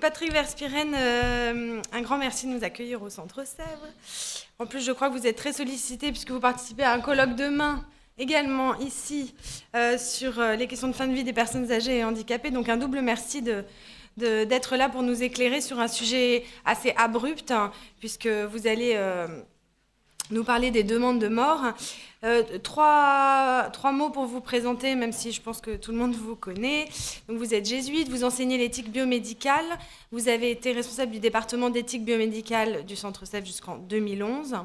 Patrick Verspieren, un grand merci de nous accueillir au Centre Sèvres. En plus, je crois que vous êtes très sollicité puisque vous participez à un colloque demain, également ici, sur les questions de fin de vie des personnes âgées et handicapées. Donc un double merci d'être là pour nous éclairer sur un sujet assez abrupt, hein, puisque vous allez nous parler des demandes de mort. Trois mots pour vous présenter, même si je pense que tout le monde vous connaît. Donc vous êtes jésuite, vous enseignez l'éthique biomédicale, vous avez été responsable du département d'éthique biomédicale du Centre Sèvres jusqu'en 2011.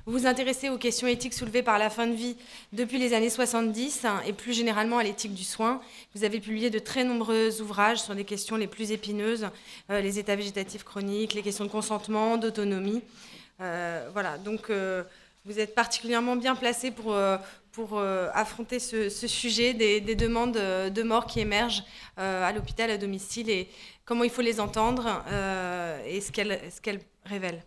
Vous vous intéressez aux questions éthiques soulevées par la fin de vie depuis les années 70 et plus généralement à l'éthique du soin. Vous avez publié de très nombreux ouvrages sur les questions les plus épineuses, les états végétatifs chroniques, les questions de consentement, d'autonomie. Voilà, donc vous êtes particulièrement bien placé pour affronter ce sujet des demandes de mort qui émergent à l'hôpital, à domicile, et comment il faut les entendre et ce qu'elles révèlent.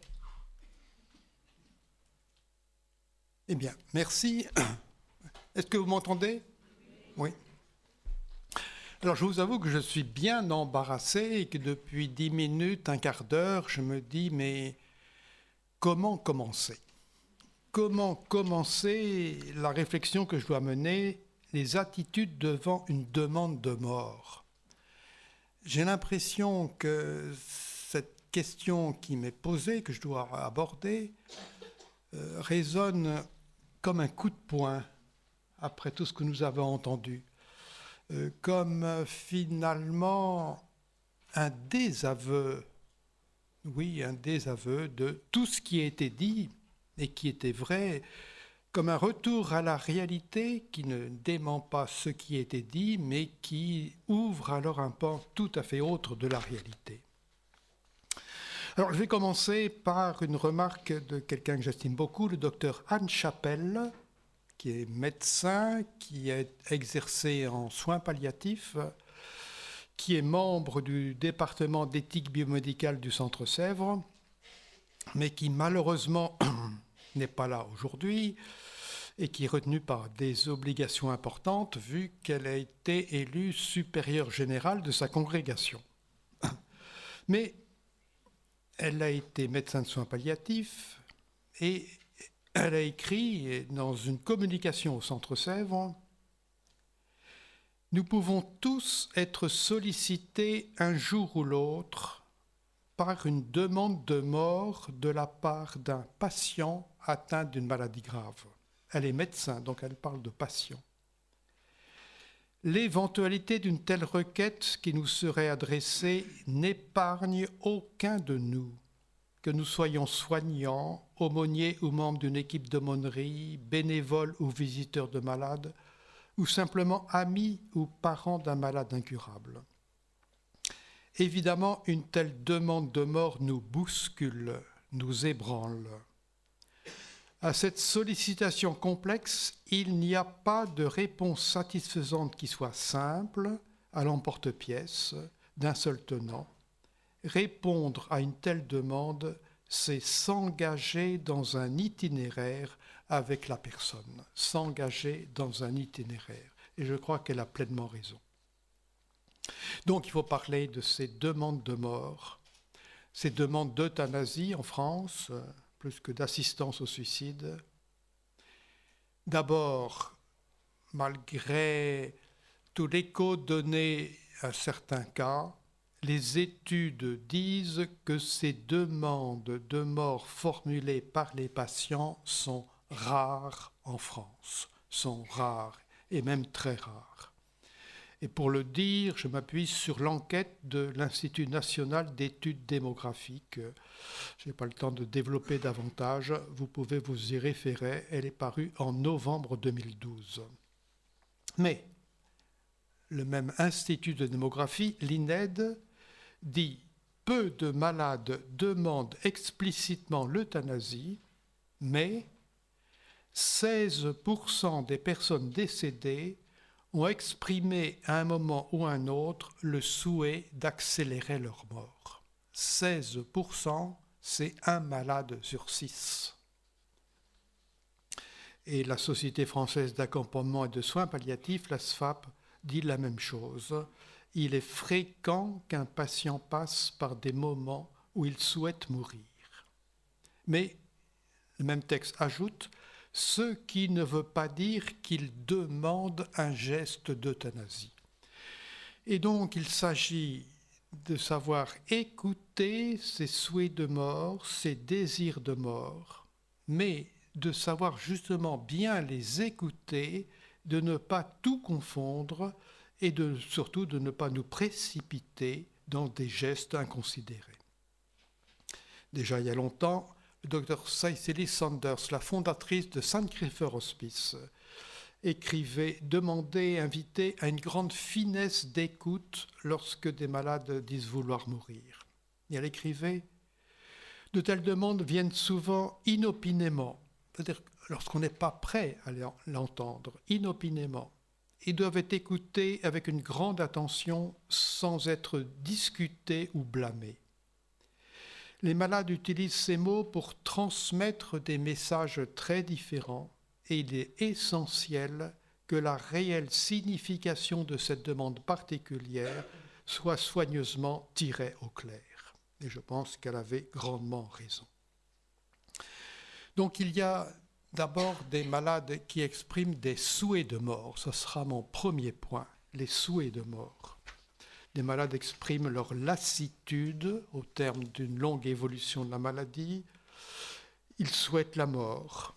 Eh bien, merci. Est-ce que vous m'entendez ? Oui. Alors, je vous avoue que je suis bien embarrassé et que depuis 10 minutes, un quart d'heure, je me dis, mais comment commencer ? Comment commencer la réflexion que je dois mener, les attitudes devant une demande de mort ? J'ai l'impression que cette question qui m'est posée, que je dois aborder, résonne comme un coup de poing après tout ce que nous avons entendu, comme finalement un désaveu, oui, un désaveu de tout ce qui a été dit et qui était vrai, comme un retour à la réalité qui ne dément pas ce qui a été dit, mais qui ouvre alors un pan tout à fait autre de la réalité. Alors, je vais commencer par une remarque de quelqu'un que j'estime beaucoup, le docteur Anne Chapelle, qui est médecin, qui a exercé en soins palliatifs, qui est membre du département d'éthique biomédicale du Centre Sèvres, mais qui malheureusement n'est pas là aujourd'hui et qui est retenue par des obligations importantes vu qu'elle a été élue supérieure générale de sa congrégation. Mais elle a été médecin de soins palliatifs et elle a écrit dans une communication au Centre Sèvres « Nous pouvons tous être sollicités un jour ou l'autre par une demande de mort de la part d'un patient atteint d'une maladie grave. » Elle est médecin, donc elle parle de patient. L'éventualité d'une telle requête qui nous serait adressée n'épargne aucun de nous, que nous soyons soignants, aumôniers ou membres d'une équipe d'aumônerie, bénévoles ou visiteurs de malades, ou simplement amis ou parents d'un malade incurable. Évidemment, une telle demande de mort nous bouscule, nous ébranle. À cette sollicitation complexe, il n'y a pas de réponse satisfaisante qui soit simple, à l'emporte-pièce, d'un seul tenant. Répondre à une telle demande, c'est s'engager dans un itinéraire avec la personne, s'engager dans un itinéraire. Et je crois qu'elle a pleinement raison. Donc il faut parler de ces demandes de mort, ces demandes d'euthanasie en France, plus que d'assistance au suicide. D'abord, malgré tout l'écho donné à certains cas, les études disent que ces demandes de mort formulées par les patients sont rares en France, sont rares et même très rares. Et pour le dire, je m'appuie sur l'enquête de l'Institut national d'études démographiques. Je n'ai pas le temps de développer davantage, vous pouvez vous y référer, elle est parue en novembre 2012. Mais le même Institut de démographie, l'INED, dit « Peu de malades demandent explicitement l'euthanasie, mais 16% des personnes décédées ont exprimé à un moment ou à un autre le souhait d'accélérer leur mort. 16%, c'est un malade sur 6. Et la Société française d'accompagnement et de soins palliatifs, la SFAP, dit la même chose. il est fréquent qu'un patient passe par des moments où il souhaite mourir. Mais le même texte ajoute « ce qui ne veut pas dire qu'il demande un geste d'euthanasie ». Et donc il s'agit de savoir écouter ses souhaits de mort, ses désirs de mort, mais de savoir justement bien les écouter, de ne pas tout confondre et surtout de ne pas nous précipiter dans des gestes inconsidérés. Déjà il y a longtemps, le docteur Cicely Saunders, la fondatrice de St. Christopher Hospice, demandait, invitait à une grande finesse d'écoute lorsque des malades disent vouloir mourir. Et elle écrivait « De telles demandes viennent souvent inopinément, c'est-à-dire lorsqu'on n'est pas prêt à l'entendre, inopinément, et doivent être écoutées avec une grande attention sans être discutées ou blâmées. Les malades utilisent ces mots pour transmettre des messages très différents et il est essentiel que la réelle signification de cette demande particulière soit soigneusement tirée au clair. Et je pense qu'elle avait grandement raison. Donc il y a d'abord des malades qui expriment des souhaits de mort. Ce sera mon premier point, les souhaits de mort. Les malades expriment leur lassitude au terme d'une longue évolution de la maladie. Ils souhaitent la mort.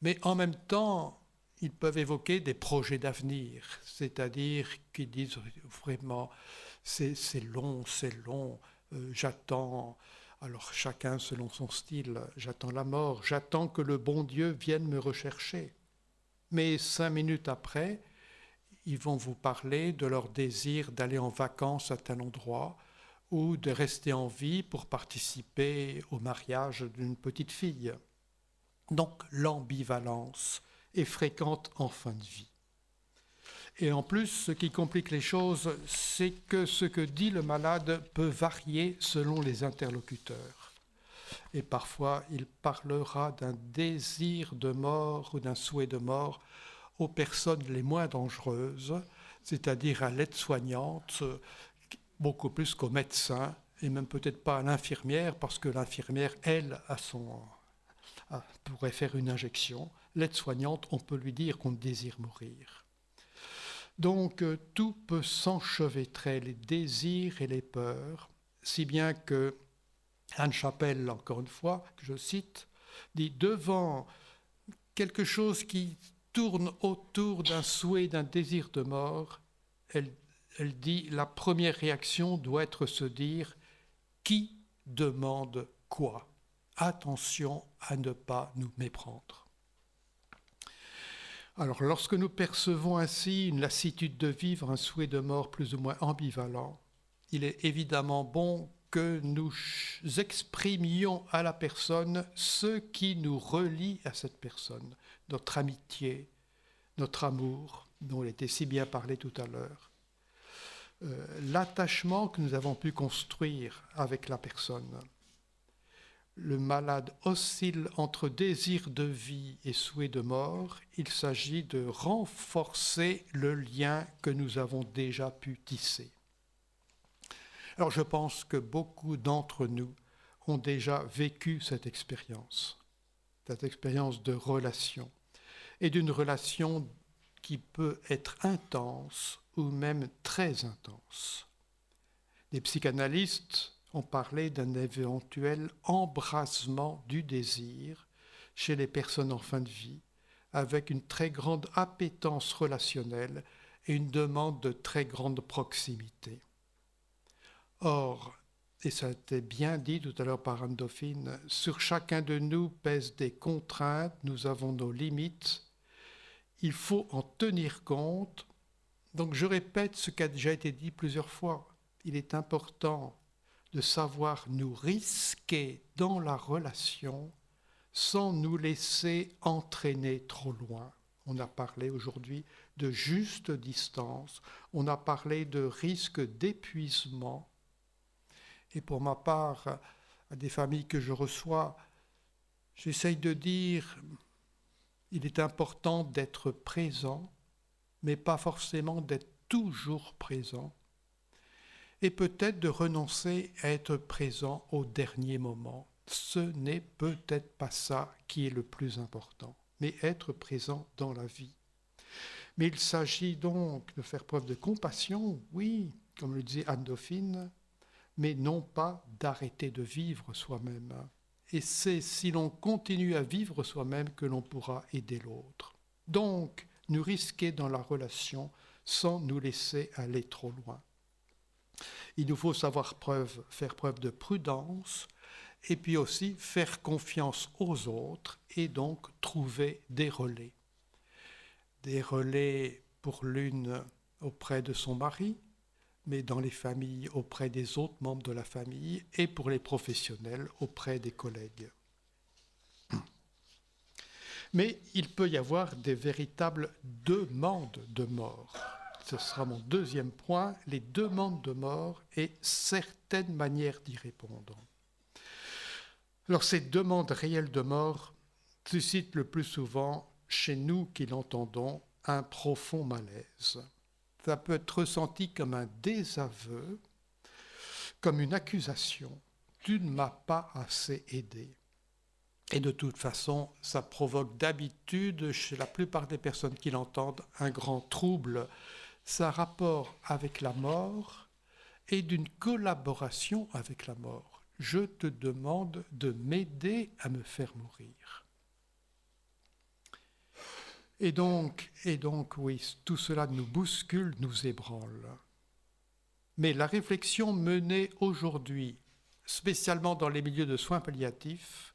Mais en même temps, ils peuvent évoquer des projets d'avenir, c'est-à-dire qu'ils disent vraiment c'est long, j'attends, alors chacun selon son style, j'attends la mort, j'attends que le bon Dieu vienne me rechercher. Mais 5 minutes après, ils vont vous parler de leur désir d'aller en vacances à tel endroit ou de rester en vie pour participer au mariage d'une petite fille. Donc l'ambivalence est fréquente en fin de vie. Et en plus, ce qui complique les choses, c'est que ce que dit le malade peut varier selon les interlocuteurs. Et parfois, il parlera d'un désir de mort ou d'un souhait de mort aux personnes les moins dangereuses, c'est-à-dire à l'aide-soignante, beaucoup plus qu'au médecin, et même peut-être pas à l'infirmière, parce que l'infirmière, elle, pourrait faire une injection. L'aide-soignante, on peut lui dire qu'on désire mourir. Donc, tout peut s'enchevêtrer, les désirs et les peurs, si bien que Anne Chapelle, encore une fois, que je cite, dit « Devant quelque chose qui tourne autour d'un souhait, d'un désir de mort, elle dit « La première réaction doit être se dire « Qui demande quoi ?» Attention à ne pas nous méprendre. » Alors, lorsque nous percevons ainsi une lassitude de vivre, un souhait de mort plus ou moins ambivalent, il est évidemment bon que nous exprimions à la personne ce qui nous relie à cette personne, notre amitié, notre amour, dont il était si bien parlé tout à l'heure, l'attachement que nous avons pu construire avec la personne. Le malade oscille entre désir de vie et souhait de mort. Il s'agit de renforcer le lien que nous avons déjà pu tisser. Alors je pense que beaucoup d'entre nous ont déjà vécu cette expérience de relation, et d'une relation qui peut être intense ou même très intense. Les psychanalystes ont parlé d'un éventuel embrasement du désir chez les personnes en fin de vie, avec une très grande appétence relationnelle et une demande de très grande proximité. Or, et ça a été bien dit tout à l'heure par Anne-Dauphine, sur chacun de nous pèsent des contraintes, nous avons nos limites, il faut en tenir compte. Donc je répète ce qui a déjà été dit plusieurs fois, il est important de savoir nous risquer dans la relation sans nous laisser entraîner trop loin. On a parlé aujourd'hui de juste distance, on a parlé de risque d'épuisement. Et pour ma part, à des familles que je reçois, j'essaye de dire il est important d'être présent, mais pas forcément d'être toujours présent. et peut-être de renoncer à être présent au dernier moment. Ce n'est peut-être pas ça qui est le plus important, mais être présent dans la vie. Mais il s'agit donc de faire preuve de compassion, oui, comme le disait Anne Dauphine, mais non pas d'arrêter de vivre soi-même. Et c'est si l'on continue à vivre soi-même que l'on pourra aider l'autre. Donc, nous risquer dans la relation sans nous laisser aller trop loin. Il nous faut faire preuve de prudence et puis aussi faire confiance aux autres et donc trouver des relais. Des relais pour l'une auprès de son mari, mais dans les familles auprès des autres membres de la famille et pour les professionnels auprès des collègues. Mais il peut y avoir des véritables demandes de mort. Ce sera mon deuxième point, les demandes de mort et certaines manières d'y répondre. Alors ces demandes réelles de mort suscitent le plus souvent, chez nous qui l'entendons, un profond malaise. Ça peut être ressenti comme un désaveu, comme une accusation. Tu ne m'as pas assez aidé. Et de toute façon, ça provoque d'habitude, chez la plupart des personnes qui l'entendent, un grand trouble. Ça a rapport avec la mort et d'une collaboration avec la mort. Je te demande de m'aider à me faire mourir. Et donc, oui, tout cela nous bouscule, nous ébranle. Mais la réflexion menée aujourd'hui, spécialement dans les milieux de soins palliatifs,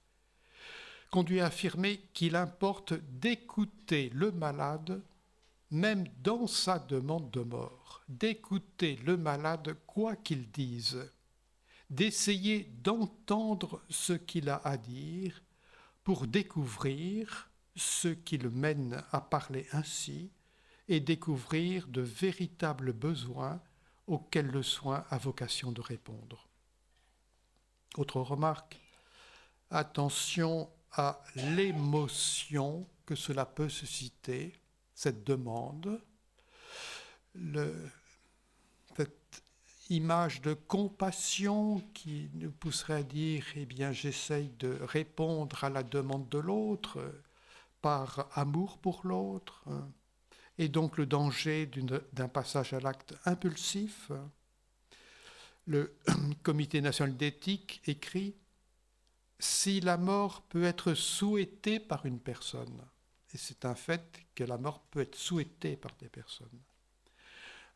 conduit à affirmer qu'il importe d'écouter le malade, même dans sa demande de mort, d'écouter le malade quoi qu'il dise, d'essayer d'entendre ce qu'il a à dire pour découvrir ce qui le mène à parler ainsi et découvrir de véritables besoins auxquels le soin a vocation de répondre. Autre remarque, attention à l'émotion que cela peut susciter, cette demande, cette image de compassion qui nous pousserait à dire « Eh bien, j'essaye de répondre à la demande de l'autre », par amour pour l'autre, et donc le danger d'un passage à l'acte impulsif. Le Comité national d'éthique écrit « Si la mort peut être souhaitée par une personne », et c'est un fait que la mort peut être souhaitée par des personnes,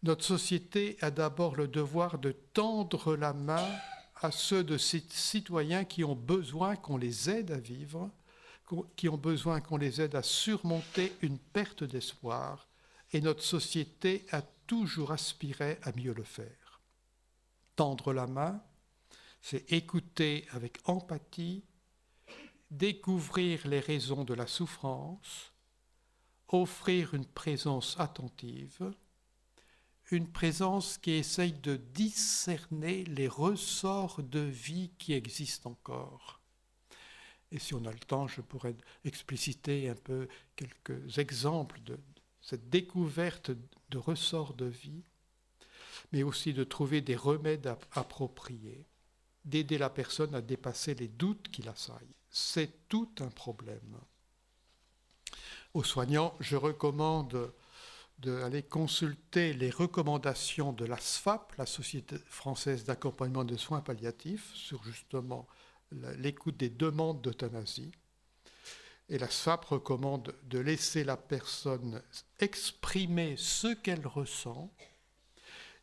notre société a d'abord le devoir de tendre la main à ceux de ses citoyens qui ont besoin qu'on les aide à vivre, qui ont besoin qu'on les aide à surmonter une perte d'espoir, et notre société a toujours aspiré à mieux le faire. Tendre la main, c'est écouter avec empathie, découvrir les raisons de la souffrance, offrir une présence attentive, une présence qui essaye de discerner les ressorts de vie qui existent encore. Et si on a le temps, je pourrais expliciter un peu quelques exemples de cette découverte de ressorts de vie, mais aussi de trouver des remèdes appropriés, d'aider la personne à dépasser les doutes qui l'assaillent. C'est tout un problème. Aux soignants, je recommande d'aller consulter les recommandations de la SFAP, la Société française d'accompagnement des soins palliatifs, sur justement l'écoute des demandes d'euthanasie. Et la SFAP recommande de laisser la personne exprimer ce qu'elle ressent.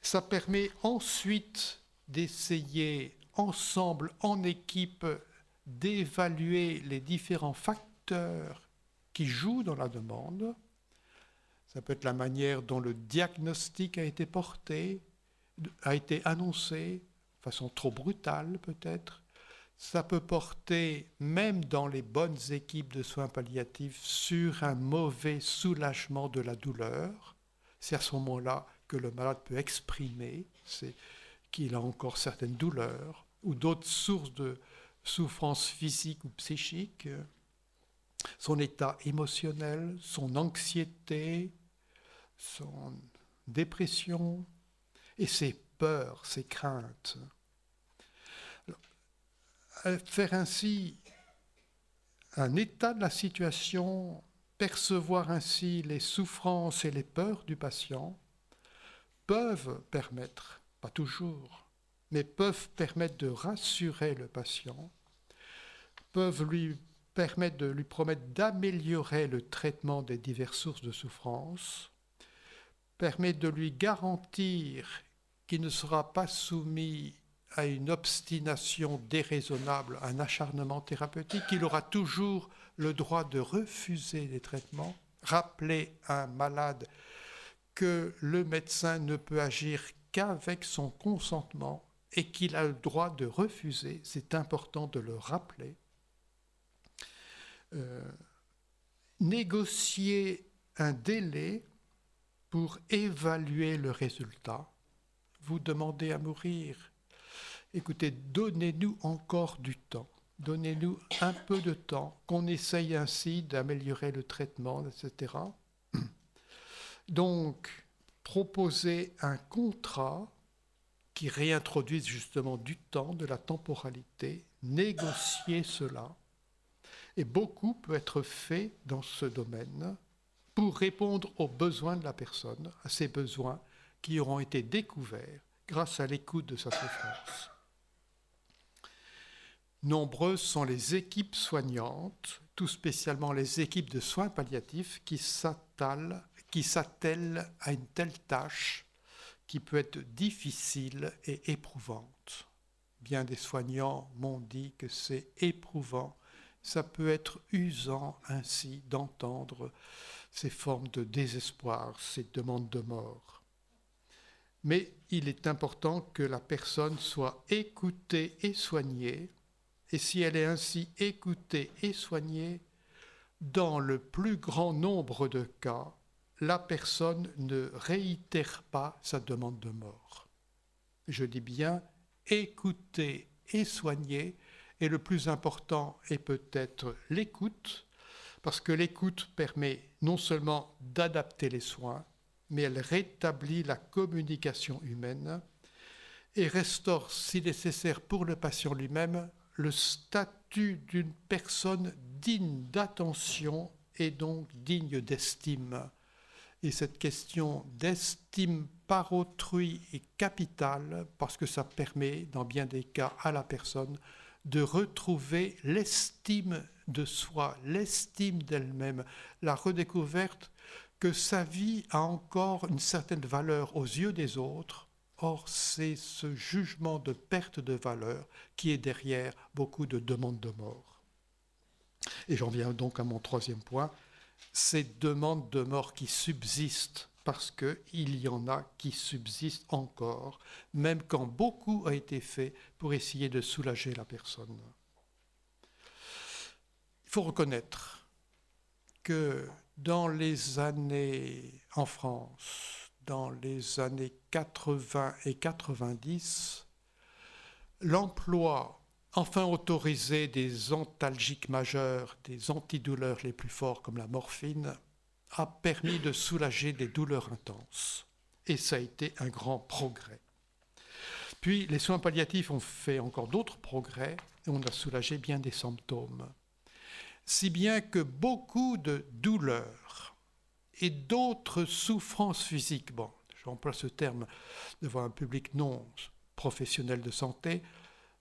Ça permet ensuite d'essayer ensemble, en équipe, d'évaluer les différents facteurs qui jouent dans la demande. Ça peut être la manière dont le diagnostic a été porté, a été annoncé, de façon trop brutale peut-être. Ça peut porter, même dans les bonnes équipes de soins palliatifs, sur un mauvais soulagement de la douleur. C'est à ce moment-là que le malade peut exprimer qu'il a encore certaines douleurs ou d'autres sources de souffrance physique ou psychique, son état émotionnel, son anxiété, son dépression. Et c'est peurs, ses craintes. Alors, faire ainsi un état de la situation, percevoir ainsi les souffrances et les peurs du patient, peuvent permettre, pas toujours, mais peuvent permettre de rassurer le patient, peuvent lui permettre de lui promettre d'améliorer le traitement des diverses sources de souffrance, permettent de lui garantir qu'il ne sera pas soumis à une obstination déraisonnable, un acharnement thérapeutique, qu'il aura toujours le droit de refuser les traitements, rappeler à un malade que le médecin ne peut agir qu'avec son consentement et qu'il a le droit de refuser, c'est important de le rappeler. Négocier un délai pour évaluer le résultat. Vous demandez à mourir. Écoutez, donnez-nous encore du temps. Donnez-nous un peu de temps, qu'on essaye ainsi d'améliorer le traitement, etc. Donc, proposer un contrat qui réintroduise justement du temps, de la temporalité, négocier cela. Et beaucoup peut être fait dans ce domaine pour répondre aux besoins de la personne, à ses besoins qui auront été découverts grâce à l'écoute de sa souffrance. Nombreuses sont les équipes soignantes, tout spécialement les équipes de soins palliatifs, qui s'attellent à une telle tâche qui peut être difficile et éprouvante. Bien des soignants m'ont dit que c'est éprouvant. Ça peut être usant ainsi d'entendre ces formes de désespoir, ces demandes de mort. Mais il est important que la personne soit écoutée et soignée, et si elle est ainsi écoutée et soignée, dans le plus grand nombre de cas, la personne ne réitère pas sa demande de mort. Je dis bien écouter et soigner, et le plus important est peut-être l'écoute, parce que l'écoute permet non seulement d'adapter les soins, mais elle rétablit la communication humaine et restaure, si nécessaire pour le patient lui-même, le statut d'une personne digne d'attention et donc digne d'estime. Et cette question d'estime par autrui est capitale parce que ça permet, dans bien des cas, à la personne de retrouver l'estime de soi, l'estime d'elle-même, la redécouverte que sa vie a encore une certaine valeur aux yeux des autres. Or, c'est ce jugement de perte de valeur qui est derrière beaucoup de demandes de mort. Et j'en viens donc à mon troisième point, ces demandes de mort qui subsistent, parce qu'il y en a qui subsistent encore, même quand beaucoup a été fait pour essayer de soulager la personne. Il faut reconnaître que dans les années en France, dans les années 80 et 90, l'emploi enfin autorisé des antalgiques majeurs, des antidouleurs les plus forts comme la morphine, a permis de soulager des douleurs intenses. Et ça a été un grand progrès. Puis les soins palliatifs ont fait encore d'autres progrès et on a soulagé bien des symptômes. Si bien que beaucoup de douleurs et d'autres souffrances physiques, bon, j'emploie ce terme devant un public non professionnel de santé,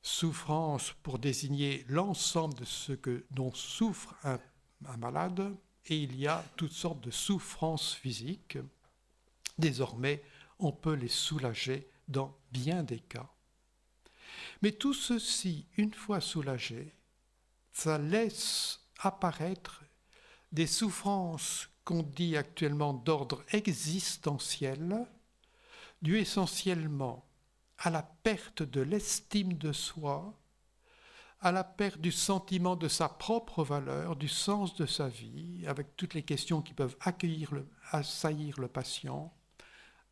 souffrance pour désigner l'ensemble de ce dont souffre un malade, et il y a toutes sortes de souffrances physiques. Désormais, on peut les soulager dans bien des cas. Mais tout ceci, une fois soulagé, ça laisse apparaître des souffrances qu'on dit actuellement d'ordre existentiel, dues essentiellement à la perte de l'estime de soi, à la perte du sentiment de sa propre valeur, du sens de sa vie, avec toutes les questions qui peuvent assaillir le patient.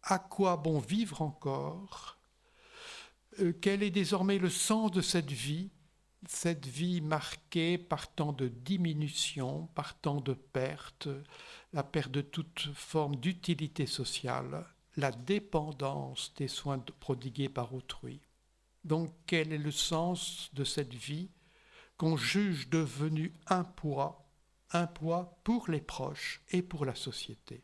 À quoi bon vivre encore ? Quel est désormais le sens de cette vie marquée par tant de diminution, par tant de pertes, la perte de toute forme d'utilité sociale, la dépendance des soins prodigués par autrui. Donc, quel est le sens de cette vie qu'on juge devenue un poids pour les proches et pour la société?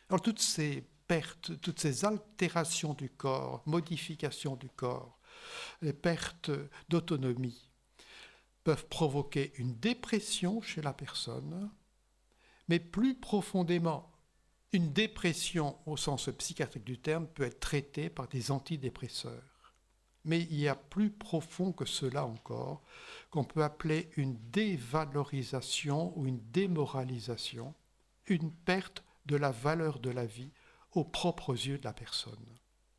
Alors, toutes ces pertes, toutes ces altérations du corps, modifications du corps, les pertes d'autonomie, peuvent provoquer une dépression chez la personne, mais plus profondément, une dépression au sens psychiatrique du terme peut être traitée par des antidépresseurs. Mais il y a plus profond que cela encore, qu'on peut appeler une dévalorisation ou une démoralisation, une perte de la valeur de la vie aux propres yeux de la personne,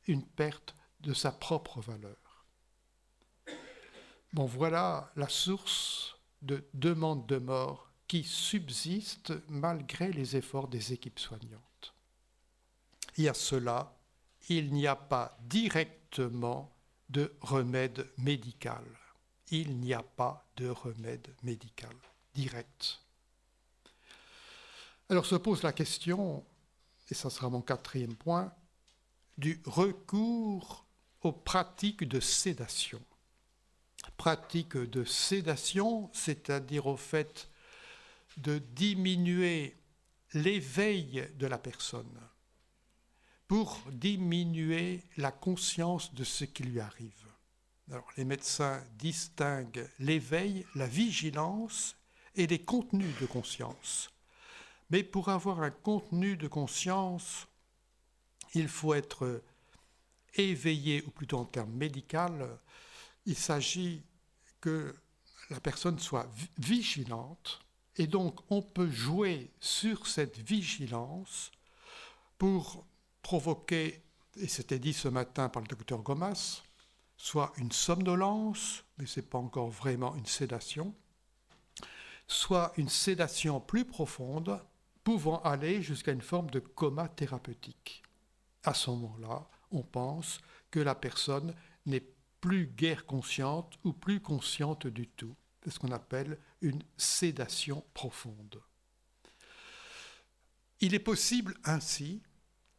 une perte de sa propre valeur. Bon, voilà la source de demandes de mort qui subsiste malgré les efforts des équipes soignantes. Et à cela, il n'y a pas directement de remède médical. Il n'y a pas de remède médical direct. Alors se pose la question, et ça sera mon 4e point, du recours aux pratiques de sédation. Pratiques de sédation, c'est-à-dire au fait de diminuer l'éveil de la personne pour diminuer la conscience de ce qui lui arrive. Alors, les médecins distinguent l'éveil, la vigilance et les contenus de conscience. Mais pour avoir un contenu de conscience, il faut être éveillé, ou plutôt en termes médical, il s'agit que la personne soit vigilante, et donc on peut jouer sur cette vigilance pour provoquer, et c'était dit ce matin par le docteur Gomas, soit une somnolence, mais ce n'est pas encore vraiment une sédation, soit une sédation plus profonde, pouvant aller jusqu'à une forme de coma thérapeutique. À ce moment-là, on pense que la personne n'est plus guère consciente ou plus consciente du tout. C'est ce qu'on appelle une sédation profonde. Il est possible ainsi,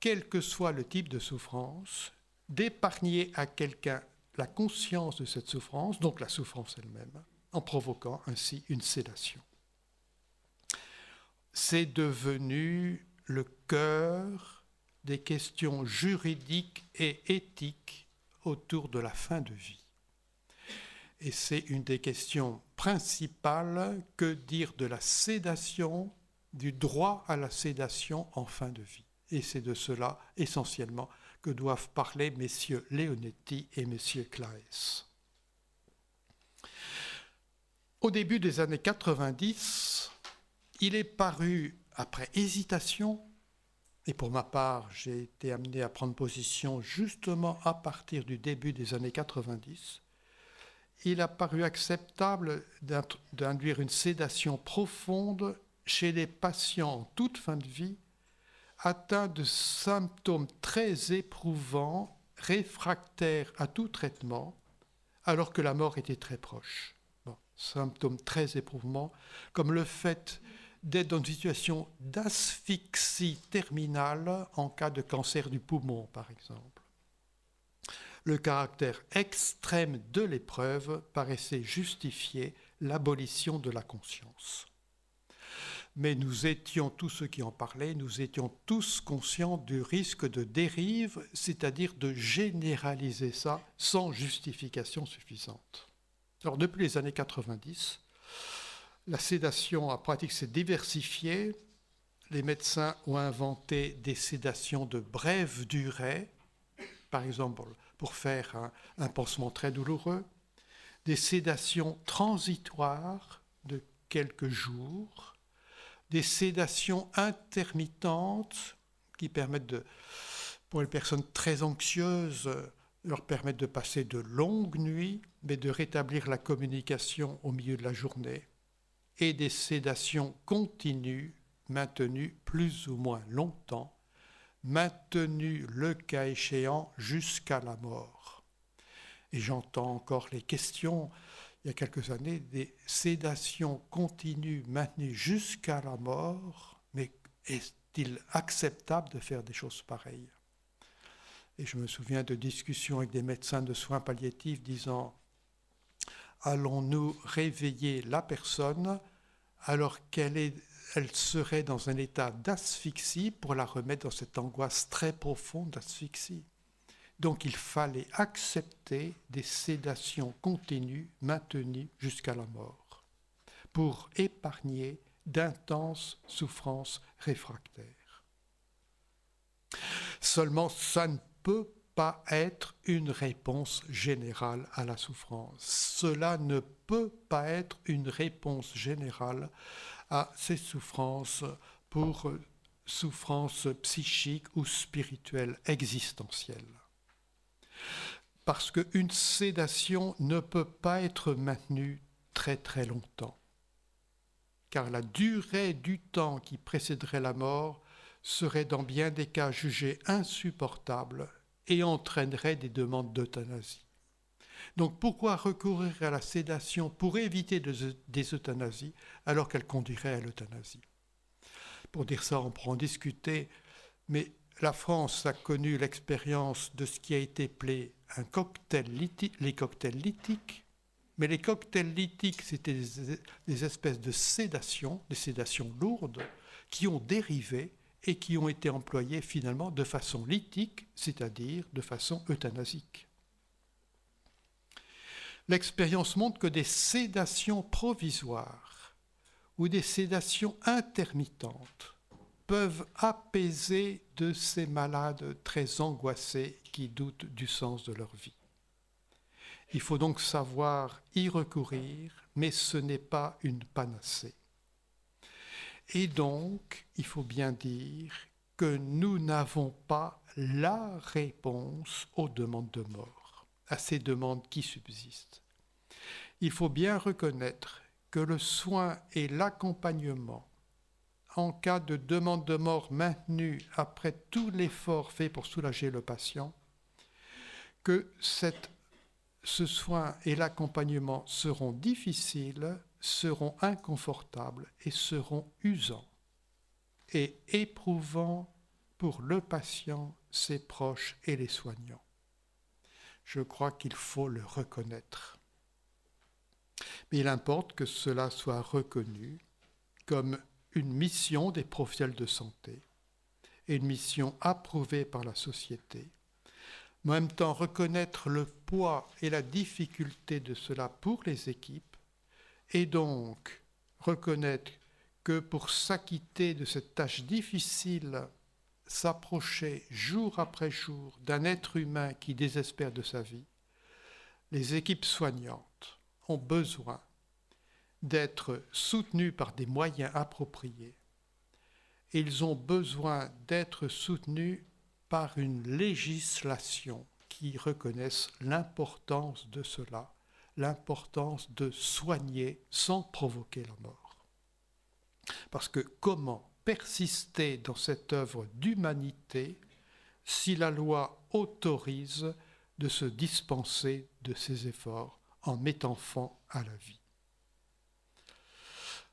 quel que soit le type de souffrance, d'épargner à quelqu'un la conscience de cette souffrance, donc la souffrance elle-même, en provoquant ainsi une sédation. C'est devenu le cœur des questions juridiques et éthiques autour de la fin de vie. Et c'est une des questions principales, que dire de la sédation, du droit à la sédation en fin de vie. Et c'est de cela essentiellement que doivent parler messieurs Leonetti et messieurs Claes. Au début des années 90, il est paru, après hésitation, et pour ma part, j'ai été amené à prendre position justement à partir du début des années 90, il a paru acceptable d'induire une sédation profonde chez les patients en toute fin de vie, atteints de symptômes très éprouvants, réfractaires à tout traitement, alors que la mort était très proche. Bon, symptômes très éprouvants, comme le fait d'être dans une situation d'asphyxie terminale en cas de cancer du poumon, par exemple. Le caractère extrême de l'épreuve paraissait justifier l'abolition de la conscience. Mais nous étions, tous ceux qui en parlaient, nous étions tous conscients du risque de dérive, c'est-à-dire de généraliser ça sans justification suffisante. Alors, depuis les années 90, la sédation en pratique s'est diversifiée. Les médecins ont inventé des sédations de brève durée, par exemple pour faire un pansement très douloureux, des sédations transitoires de quelques jours, des sédations intermittentes qui permettent, pour les personnes très anxieuses, leur permettent de passer de longues nuits, mais de rétablir la communication au milieu de la journée, et des sédations continues, maintenues plus ou moins longtemps, maintenues le cas échéant jusqu'à la mort. Et j'entends encore les questions, il y a quelques années, des sédations continues maintenues jusqu'à la mort, mais est-il acceptable de faire des choses pareilles? Et je me souviens de discussions avec des médecins de soins palliatifs disant « Allons-nous réveiller la personne alors qu'elle serait dans un état d'asphyxie pour la remettre dans cette angoisse très profonde d'asphyxie ?» Donc il fallait accepter des sédations continues, maintenues jusqu'à la mort, pour épargner d'intenses souffrances réfractaires. Seulement, ça ne peut pas être une réponse générale à la souffrance. Cela ne peut pas être une réponse générale à ces souffrances pour souffrances psychiques ou spirituelles existentielles. Parce qu'une sédation ne peut pas être maintenue très très longtemps. Car la durée du temps qui précéderait la mort serait dans bien des cas jugée insupportable et entraînerait des demandes d'euthanasie. Donc pourquoi recourir à la sédation pour éviter des euthanasies alors qu'elle conduirait à l'euthanasie? Pour dire ça, on pourra en discuter, mais la France a connu l'expérience de ce qui a été appelé les cocktails lithiques. Mais les cocktails lithiques, c'était des espèces de sédations, des sédations lourdes, qui ont dérivé et qui ont été employées finalement de façon lithique, c'est-à-dire de façon euthanasique. L'expérience montre que des sédations provisoires ou des sédations intermittentes peuvent apaiser de ces malades très angoissés qui doutent du sens de leur vie. Il faut donc savoir y recourir, mais ce n'est pas une panacée. Et donc, il faut bien dire que nous n'avons pas la réponse aux demandes de mort, à ces demandes qui subsistent. Il faut bien reconnaître que le soin et l'accompagnement en cas de demande de mort maintenue après tout l'effort fait pour soulager le patient, que ce soin et l'accompagnement seront difficiles, seront inconfortables et seront usants et éprouvants pour le patient, ses proches et les soignants. Je crois qu'il faut le reconnaître. Mais il importe que cela soit reconnu comme une mission des professionnels de santé et une mission approuvée par la société. En même temps, reconnaître le poids et la difficulté de cela pour les équipes et donc reconnaître que pour s'acquitter de cette tâche difficile, s'approcher jour après jour d'un être humain qui désespère de sa vie, les équipes soignantes ont besoin d'être soutenues par des moyens appropriés. Et ils ont besoin d'être soutenus par une législation qui reconnaisse l'importance de cela, l'importance de soigner sans provoquer la mort. Parce que comment persister dans cette œuvre d'humanité si la loi autorise de se dispenser de ces efforts en mettant fin à la vie?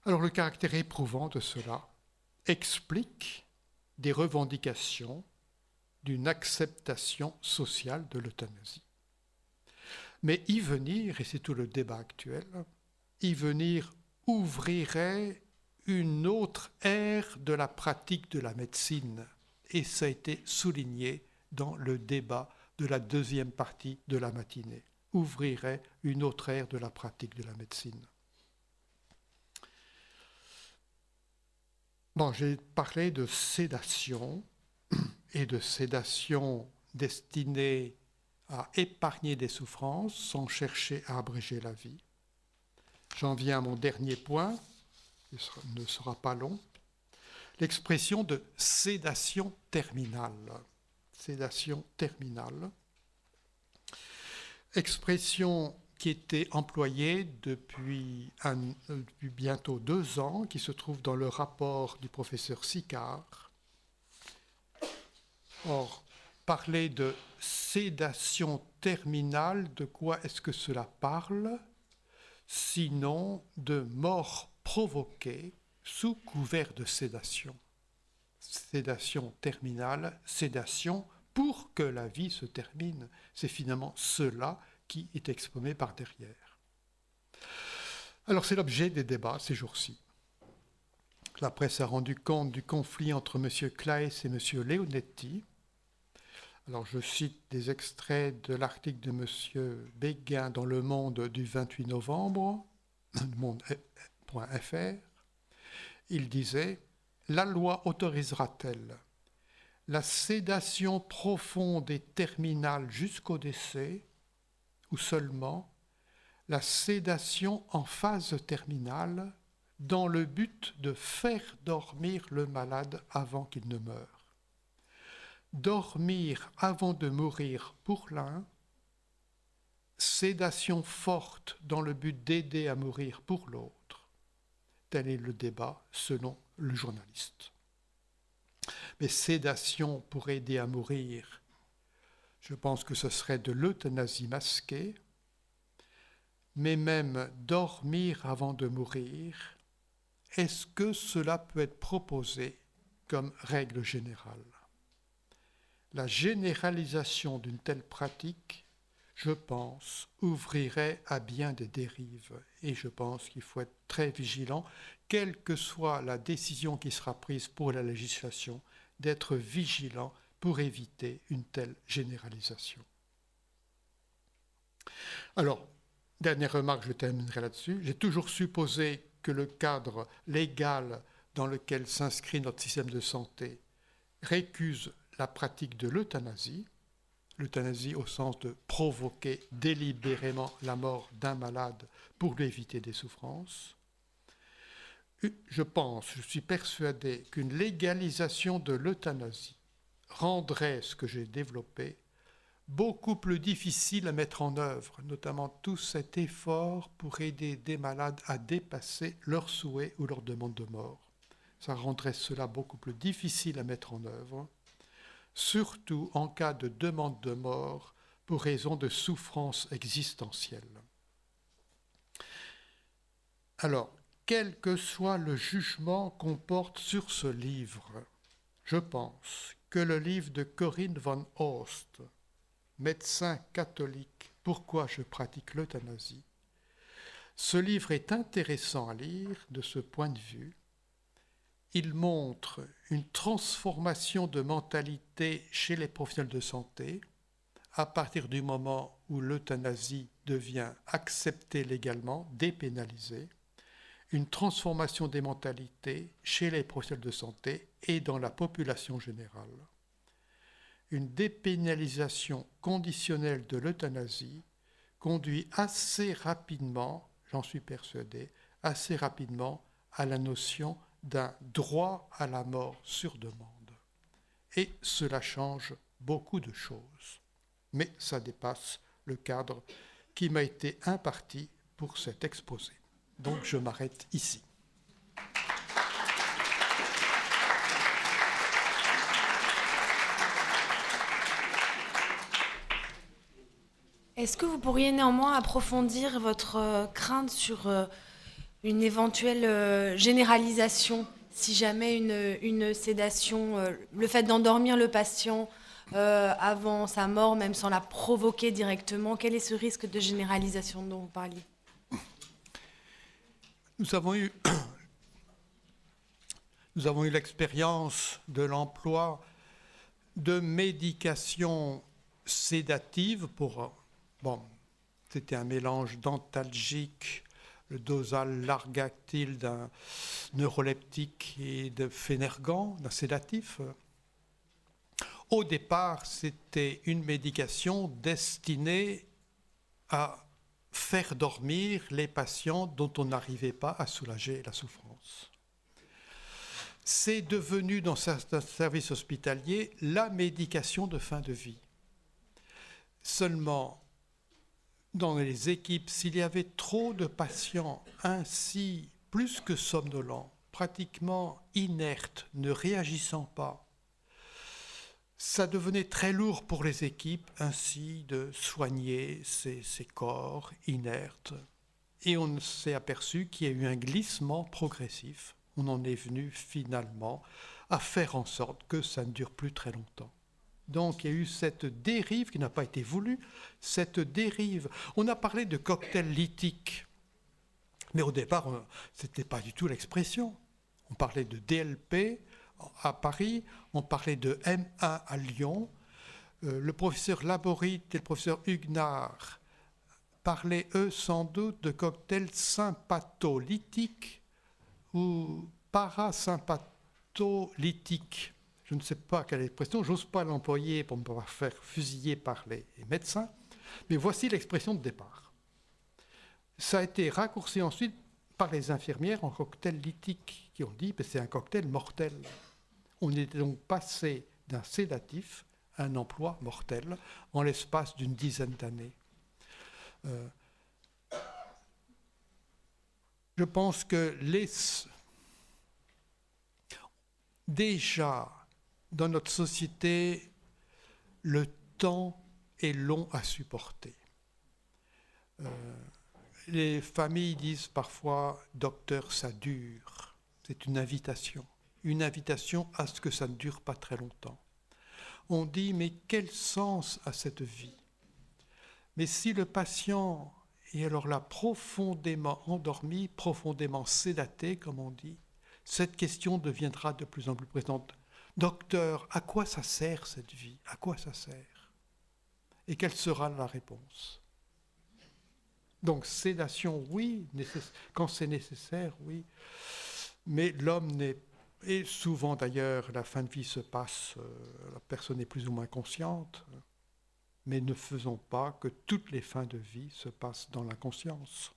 Alors le caractère éprouvant de cela explique des revendications d'une acceptation sociale de l'euthanasie. Mais y venir, et c'est tout le débat actuel, y venir ouvrirait une autre ère de la pratique de la médecine. Et ça a été souligné dans le débat de la deuxième partie de la matinée. Ouvrirait une autre ère de la pratique de la médecine. Bon, j'ai parlé de sédation et de sédation destinée à épargner des souffrances sans chercher à abréger la vie. J'en viens à mon dernier point, qui ne sera pas long, l'expression de sédation terminale. Sédation terminale, expression qui était employée depuis bientôt 2 ans, qui se trouve dans le rapport du professeur Sicard. Or, parler de sédation terminale, de quoi est-ce que cela parle? Sinon de mort provoquée sous couvert de sédation. sédation terminale, sédation pour que la vie se termine. C'est finalement cela qui est exprimé par derrière. Alors c'est l'objet des débats ces jours-ci. La presse a rendu compte du conflit entre M. Claes et M. Leonetti. Alors je cite des extraits de l'article de M. Béguin dans Le Monde du 28 novembre, monde.fr. Il disait « La loi autorisera-t-elle la sédation profonde et terminale jusqu'au décès ou seulement la sédation en phase terminale dans le but de faire dormir le malade avant qu'il ne meure. Dormir avant de mourir pour l'un, sédation forte dans le but d'aider à mourir pour l'autre. Tel est le débat selon le journaliste. Mais sédation pour aider à mourir, je pense que ce serait de l'euthanasie masquée, mais même dormir avant de mourir, est-ce que cela peut être proposé comme règle générale? La généralisation d'une telle pratique, je pense, ouvrirait à bien des dérives. Et je pense qu'il faut être très vigilant, quelle que soit la décision qui sera prise pour la législation, d'être vigilant pour éviter une telle généralisation. Alors, dernière remarque, je terminerai là-dessus. J'ai toujours supposé que le cadre légal dans lequel s'inscrit notre système de santé récuse la pratique de l'euthanasie au sens de provoquer délibérément la mort d'un malade pour lui éviter des souffrances. Je suis persuadé qu'une légalisation de l'euthanasie rendrait ce que j'ai développé beaucoup plus difficile à mettre en œuvre, notamment tout cet effort pour aider des malades à dépasser leurs souhaits ou leurs demandes de mort. Ça rendrait cela beaucoup plus difficile à mettre en œuvre, surtout en cas de demande de mort pour raison de souffrance existentielle. Alors, quel que soit le jugement qu'on porte sur ce livre, je pense que le livre de Corinne von Oost, médecin catholique, pourquoi je pratique l'euthanasie, ce livre est intéressant à lire de ce point de vue. Il montre une transformation de mentalité chez les professionnels de santé à partir du moment où l'euthanasie devient acceptée légalement, dépénalisée, une transformation des mentalités chez les professionnels de santé et dans la population générale. Une dépénalisation conditionnelle de l'euthanasie conduit assez rapidement, j'en suis persuadé, assez rapidement à la notion d'un droit à la mort sur demande. Et cela change beaucoup de choses. Mais ça dépasse le cadre qui m'a été imparti pour cet exposé. Donc je m'arrête ici. Est-ce que vous pourriez néanmoins approfondir votre crainte sur une éventuelle généralisation, si jamais une sédation, le fait d'endormir le patient avant sa mort, même sans la provoquer directement, quel est ce risque de généralisation dont vous parliez? Nous avons eu l'expérience de l'emploi de médications sédatives pour... c'était un mélange d'antalgique, le dosal largactyle d'un neuroleptique et de Phénergan, d'un sédatif. Au départ, c'était une médication destinée à faire dormir les patients dont on n'arrivait pas à soulager la souffrance. C'est devenu dans certains services hospitaliers la médication de fin de vie. Seulement, dans les équipes, s'il y avait trop de patients ainsi plus que somnolents, pratiquement inertes, ne réagissant pas, ça devenait très lourd pour les équipes ainsi de soigner ces corps inertes. Et on s'est aperçu qu'il y a eu un glissement progressif on en est venu finalement à faire en sorte que ça ne dure plus très longtemps. Donc il y a eu cette dérive qui n'a pas été voulue, cette dérive. On a parlé de cocktail lithique, mais au départ, ce n'était pas du tout l'expression. On parlait de DLP à Paris, on parlait de M1 à Lyon. Le professeur Laborit et le professeur Huguenard parlaient, eux, sans doute de cocktails sympatholytiques ou parasympatholytiques. Je ne sais pas quelle est l'expression, je n'ose pas l'employer pour ne pas faire fusiller par les médecins, mais voici l'expression de départ. Ça a été raccourci ensuite par les infirmières en cocktail lithique, qui ont dit que c'est un cocktail mortel. On était donc passé d'un sédatif à un emploi mortel en l'espace d'une dizaine d'années. Je pense que déjà, dans notre société, le temps est long à supporter. Les familles disent parfois « docteur, ça dure ». C'est une invitation à ce que ça ne dure pas très longtemps. On dit « mais quel sens a cette vie ?» Mais si le patient est alors là profondément endormi, profondément sédaté, comme on dit, cette question deviendra de plus en plus présente. Docteur, à quoi ça sert cette vie? À quoi ça sert? Et quelle sera la réponse? Donc sédation, oui, quand c'est nécessaire, oui. Mais l'homme n'est... Et souvent d'ailleurs, la fin de vie se passe, la personne est plus ou moins consciente, mais ne faisons pas que toutes les fins de vie se passent dans l'inconscience.